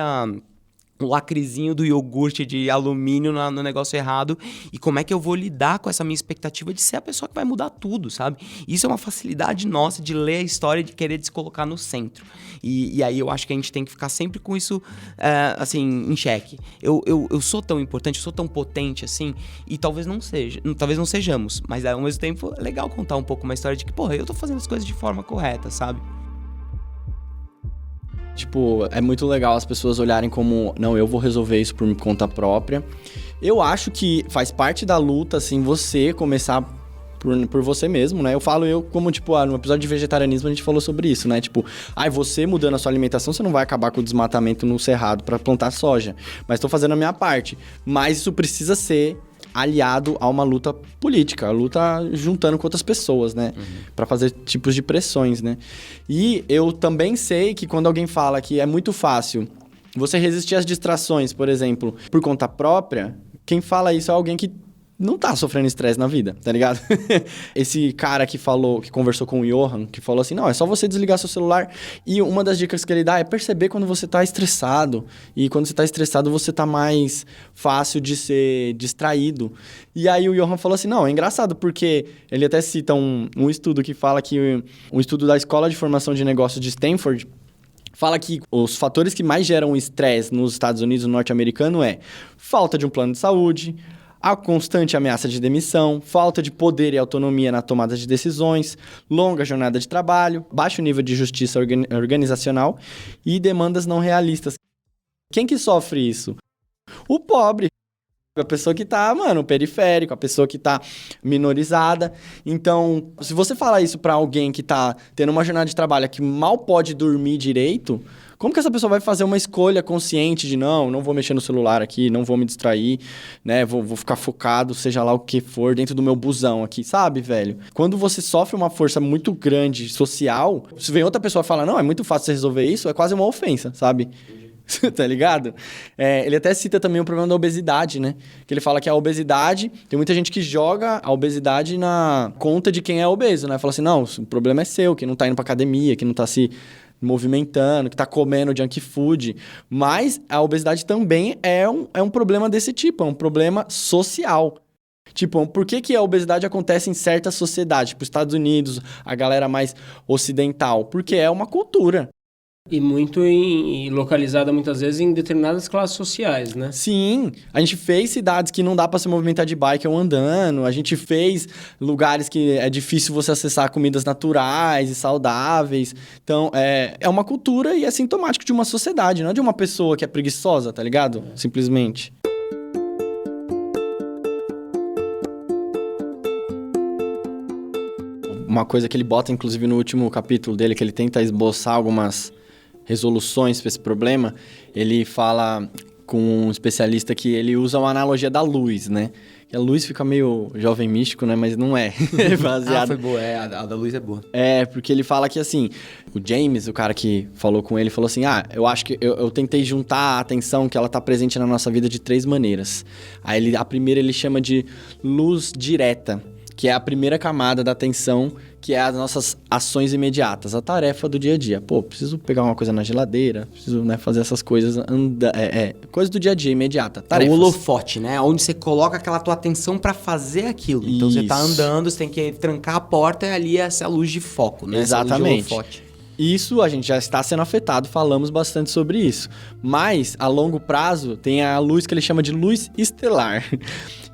o lacrezinho do iogurte de alumínio no negócio errado, e como é que eu vou lidar com essa minha expectativa de ser a pessoa que vai mudar tudo, sabe? Isso é uma facilidade nossa de ler a história e de querer se colocar no centro. E aí eu acho que a gente tem que ficar sempre com isso, assim, em xeque. Eu sou tão importante, eu sou tão potente assim, e talvez não sejamos, mas ao mesmo tempo é legal contar um pouco uma história de que, porra, eu tô fazendo as coisas de forma correta, sabe?
Tipo, é muito legal as pessoas olharem como, não, eu vou resolver isso por conta própria. Eu acho que faz parte da luta, assim, você começar por você mesmo, né? Eu falo como, tipo, no episódio de vegetarianismo a gente falou sobre isso, né? Tipo, você mudando a sua alimentação, você não vai acabar com o desmatamento no cerrado pra plantar soja. Mas tô fazendo a minha parte. Mas isso precisa ser aliado a uma luta política, a luta juntando com outras pessoas, né? Pra fazer tipos de pressões, né? E eu também sei que quando alguém fala que é muito fácil você resistir às distrações, por exemplo, por conta própria, quem fala isso é alguém que não tá sofrendo estresse na vida, tá ligado? Esse cara que conversou com o Johan, que falou assim, não, é só você desligar seu celular. E uma das dicas que ele dá é perceber quando você tá estressado. E quando você tá estressado, você tá mais fácil de ser distraído. E aí o Johan falou assim, não, é engraçado, porque ele até cita um estudo que fala que um estudo da Escola de Formação de Negócios de Stanford fala que os fatores que mais geram estresse nos Estados Unidos, no norte-americano, é falta de um plano de saúde, A constante ameaça de demissão, falta de poder e autonomia na tomada de decisões, longa jornada de trabalho, baixo nível de justiça organizacional e demandas não realistas. Quem que sofre isso? O pobre. A pessoa que tá, periférico, a pessoa que tá minorizada. Então, se você falar isso pra alguém que tá tendo uma jornada de trabalho que mal pode dormir direito, como que essa pessoa vai fazer uma escolha consciente de não vou mexer no celular aqui, não vou me distrair, né? Vou ficar focado, seja lá o que for, dentro do meu busão aqui, sabe, velho? Quando você sofre uma força muito grande social, se vem outra pessoa e fala, não, é muito fácil você resolver isso, é quase uma ofensa, sabe? Tá ligado? Ele até cita também o problema da obesidade, né? Que ele fala que a obesidade... Tem muita gente que joga a obesidade na conta de quem é obeso, né? Fala assim, não, o problema é seu, que não tá indo pra academia, que não tá se movimentando, que tá comendo junk food. Mas a obesidade também é um problema desse tipo, é um problema social. Tipo, por que a obesidade acontece em certas sociedades? Tipo, Estados Unidos, a galera mais ocidental. Porque é uma cultura.
E muito localizada, muitas vezes, em determinadas classes sociais, né?
Sim, a gente fez cidades que não dá pra se movimentar de bike ou andando, a gente fez lugares que é difícil você acessar comidas naturais e saudáveis. Então, é uma cultura e é sintomático de uma sociedade, não é de uma pessoa que é preguiçosa, tá ligado? Simplesmente. Uma coisa que ele bota, inclusive, no último capítulo dele, que ele tenta esboçar algumas resoluções para esse problema, ele fala com um especialista que ele usa uma analogia da luz, né? Que a luz fica meio jovem místico, né? Mas não é. Baseado...
foi boa. A da luz é boa.
Porque ele fala que, assim, o James, o cara que falou com ele, falou assim, eu acho que eu tentei juntar a atenção que ela tá presente na nossa vida de 3 maneiras. Aí a primeira ele chama de luz direta, que é a primeira camada da atenção, que é as nossas ações imediatas, a tarefa do dia a dia. Pô, preciso pegar uma coisa na geladeira, preciso, né, fazer essas coisas, coisa do dia a dia, imediata, tarefas.
É o holofote, né? Onde você coloca aquela tua atenção pra fazer aquilo. Então você tá andando, você tem que trancar a porta e ali essa luz de foco, né?
Exatamente.
Essa luz de holofote.
Isso a gente já está sendo afetado, falamos bastante sobre isso. Mas, a longo prazo, tem a luz que ele chama de luz estelar,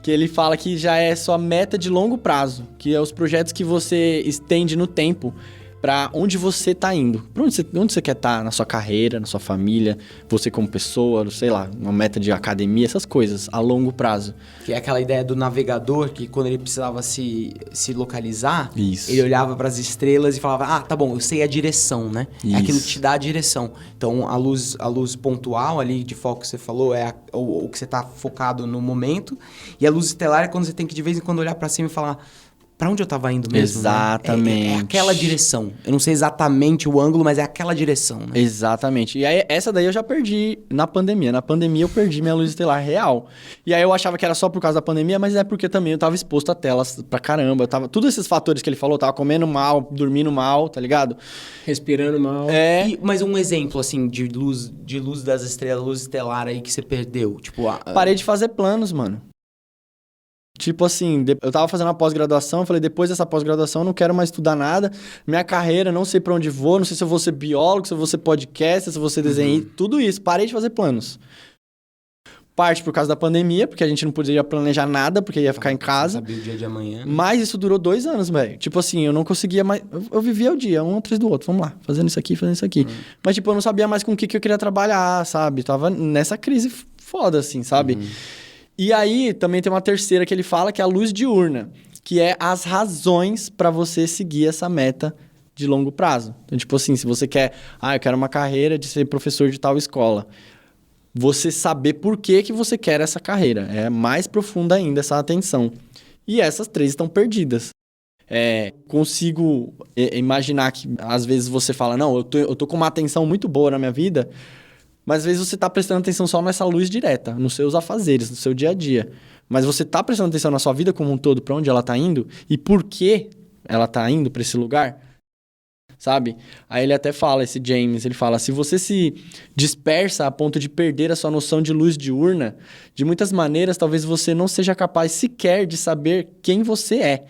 que ele fala que já é sua meta de longo prazo, que é os projetos que você estende no tempo para onde você tá indo. Pra onde você quer estar na sua carreira, na sua família, você como pessoa, sei lá, uma meta de academia, essas coisas, a longo prazo.
Que é aquela ideia do navegador, que quando ele precisava se localizar,
Isso.
ele olhava para as estrelas e falava, tá bom, eu sei a direção, né?
Isso.
É aquilo que te dá a direção. Então, a luz pontual ali de foco que você falou é o que você tá focado no momento, e a luz estelar é quando você tem que de vez em quando olhar para cima e falar... Pra onde eu tava indo mesmo?
Exatamente.
Né? É aquela direção. Eu não sei exatamente o ângulo, mas é aquela direção, né?
Exatamente. E aí, essa daí eu já perdi na pandemia. Na pandemia eu perdi minha luz estelar real. E aí eu achava que era só por causa da pandemia, mas é porque também eu tava exposto a telas pra caramba. Todos esses fatores que ele falou, eu tava comendo mal, dormindo mal, tá ligado?
Respirando mal.
Mas um exemplo, assim, de luz das estrelas, luz estelar aí que você perdeu. Tipo,
parei de fazer planos, mano. Tipo assim, eu tava fazendo uma pós-graduação, falei, depois dessa pós-graduação eu não quero mais estudar nada, minha carreira, não sei pra onde vou, não sei se eu vou ser biólogo, se eu vou ser podcast, se eu vou ser desenhista, tudo isso, parei de fazer planos. Parte por causa da pandemia, porque a gente não podia planejar nada, porque ia ficar em casa.
Sabia o dia de amanhã.
Mas isso durou 2 anos, velho. Tipo assim, eu não conseguia mais... Eu vivia o dia, um atrás do outro, vamos lá, fazendo isso aqui, fazendo isso aqui. Mas tipo, eu não sabia mais com o que eu queria trabalhar, sabe? Tava nessa crise foda, assim, sabe? E aí, também tem uma terceira que ele fala, que é a luz diurna, que é as razões para você seguir essa meta de longo prazo. Então, tipo assim, se você quer... eu quero uma carreira de ser professor de tal escola. Você saber por que você quer essa carreira. É mais profunda ainda essa atenção. E essas 3 estão perdidas. Consigo imaginar que, às vezes, você fala, não, eu tô com uma atenção muito boa na minha vida... Mas às vezes você tá prestando atenção só nessa luz direta, nos seus afazeres, no seu dia a dia. Mas você tá prestando atenção na sua vida como um todo, pra onde ela tá indo e por que ela tá indo pra esse lugar, sabe? Aí ele até fala, esse James, ele fala, se você se dispersa a ponto de perder a sua noção de luz diurna, de muitas maneiras talvez você não seja capaz sequer de saber quem você é,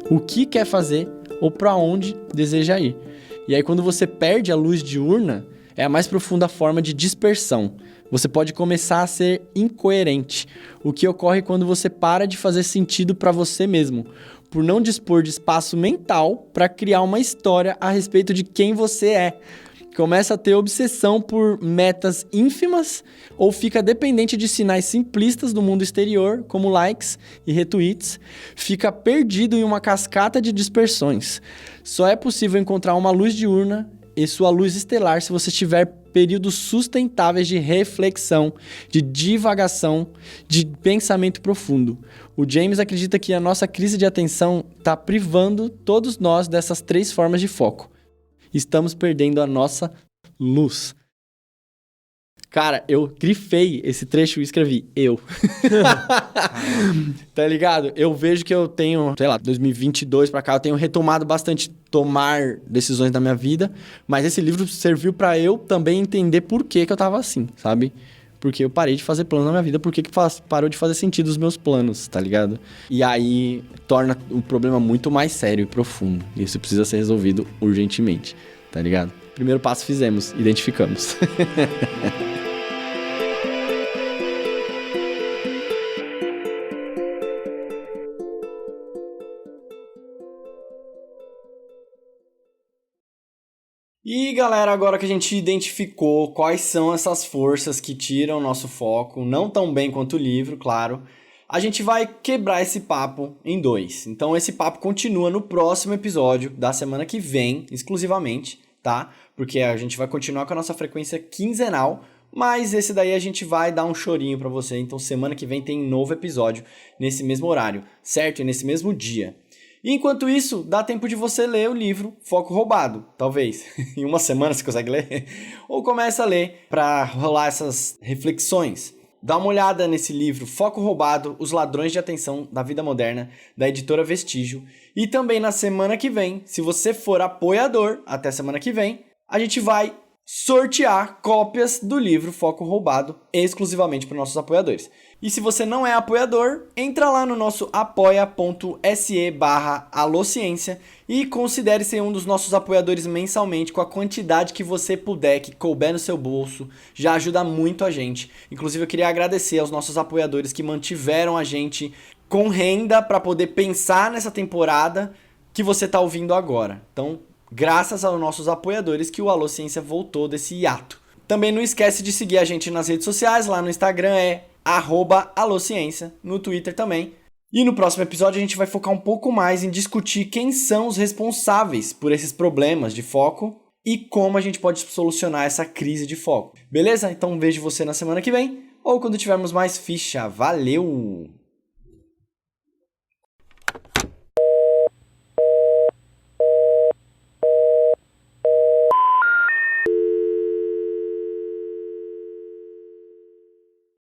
o que quer fazer ou pra onde deseja ir. E aí quando você perde a luz diurna, é a mais profunda forma de dispersão. você pode começar a ser incoerente, o que ocorre quando você para de fazer sentido para você mesmo, por não dispor de espaço mental para criar uma história a respeito de quem você é. Começa a ter obsessão por metas ínfimas ou fica dependente de sinais simplistas do mundo exterior, como likes e retweets, fica perdido em uma cascata de dispersões. Só é possível encontrar uma luz diurna e sua luz estelar se você tiver períodos sustentáveis de reflexão, de divagação, de pensamento profundo. O James acredita que a nossa crise de atenção está privando todos nós dessas 3 formas de foco. Estamos perdendo a nossa luz. Cara, eu grifei esse trecho e escrevi eu. Tá ligado? Eu vejo que eu tenho, 2022 pra cá, eu tenho retomado bastante tomar decisões na minha vida, mas esse livro serviu pra eu também entender por que eu tava assim, sabe? Porque eu parei de fazer planos na minha vida, porque parou de fazer sentido os meus planos, tá ligado? E aí torna o problema muito mais sério e profundo. E isso precisa ser resolvido urgentemente, tá ligado? Primeiro passo fizemos, identificamos. E galera, agora que a gente identificou quais são essas forças que tiram o nosso foco, não tão bem quanto o livro, claro, a gente vai quebrar esse papo em 2. Então esse papo continua no próximo episódio da semana que vem, exclusivamente, tá? Porque a gente vai continuar com a nossa frequência quinzenal, mas esse daí a gente vai dar um chorinho pra você. Então semana que vem tem novo episódio nesse mesmo horário, certo? E nesse mesmo dia. Enquanto isso, dá tempo de você ler o livro Foco Roubado, talvez. Em uma semana você consegue ler? Ou começa a ler para rolar essas reflexões. Dá uma olhada nesse livro Foco Roubado, Os Ladrões de Atenção da Vida Moderna, da editora Vestígio. E também na semana que vem, se você for apoiador, até semana que vem, a gente vai sortear cópias do livro Foco Roubado exclusivamente para nossos apoiadores. E se você não é apoiador, entra lá no nosso apoia.se/alociência e considere ser um dos nossos apoiadores mensalmente com a quantidade que você puder, que couber no seu bolso. Já ajuda muito a gente. Inclusive eu queria agradecer aos nossos apoiadores que mantiveram a gente com renda para poder pensar nessa temporada que você está ouvindo agora. Então, graças aos nossos apoiadores que o Alô Ciência voltou desse hiato. Também não esquece de seguir a gente nas redes sociais, lá no Instagram é @alociência, no Twitter também. E no próximo episódio a gente vai focar um pouco mais em discutir quem são os responsáveis por esses problemas de foco e como a gente pode solucionar essa crise de foco. Beleza? Então vejo você na semana que vem ou quando tivermos mais ficha. Valeu!